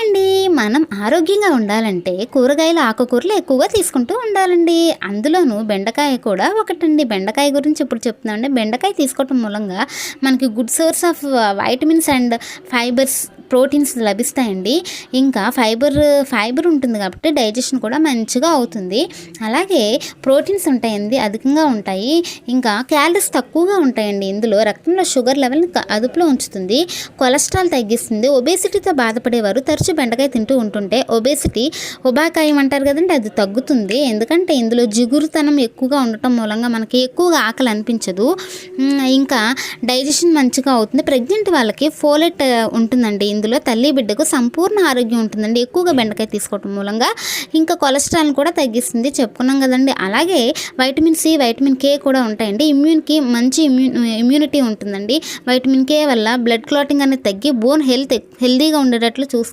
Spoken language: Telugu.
అండి మనం ఆరోగ్యంగా ఉండాలంటే కూరగాయలు ఆకుకూరలు ఎక్కువగా తీసుకుంటూ ఉండాలండి. అందులోనూ బెండకాయ కూడా ఒకటండి. బెండకాయ గురించి ఇప్పుడు చెప్తున్నామండి. బెండకాయ తీసుకోవటం మూలంగా మనకి good source of vitamins and fibres, proteins లభిస్తాయండి. ఇంకా ఫైబర్ ఉంటుంది కాబట్టి డైజెషన్ కూడా మంచిగా అవుతుంది. అలాగే ప్రోటీన్స్ ఉంటాయండి, అధికంగా ఉంటాయి. ఇంకా క్యాలరీస్ తక్కువగా ఉంటాయండి. ఇందులో రక్తంలో షుగర్ లెవెల్ని అదుపులో ఉంచుతుంది, కొలెస్ట్రాల్ తగ్గిస్తుంది. ఒబేసిటీతో బాధపడేవారు తరచూ బెండకాయ తింటూ ఉంటుంటే ఉబాకాయం అంటారు కదండి, అది తగ్గుతుంది. ఎందుకంటే ఇందులో జిగురుతనం ఎక్కువగా ఉండటం మూలంగా మనకి ఎక్కువగా ఆకలి అనిపించదు. ఇంకా డైజెషన్ మంచిగా అవుతుంది. ప్రెగ్నెంట్ వాళ్ళకి ఫోలెట్ ఉంటుందండి. ఇందులో తల్లి బిడ్డకు సంపూర్ణ ఆరోగ్యం ఉంటుందండి ఎక్కువగా బెండకాయ తీసుకోవటం మూలంగా. ఇంకా కొలెస్ట్రాల్ కూడా తగ్గిస్తుంది, చెప్పుకున్నాం కదండి. అలాగే వైటమిన్ సి, వైటమిన్ కే కూడా ఉంటాయండి. మంచి ఇమ్యూనిటీ ఉంటుందండి. వైటమిన్ కే వల్ల బ్లడ్ క్లాటింగ్ అనేది తగ్గి బోన్ హెల్తీగా ఉండేటట్లు చూస్తుంది.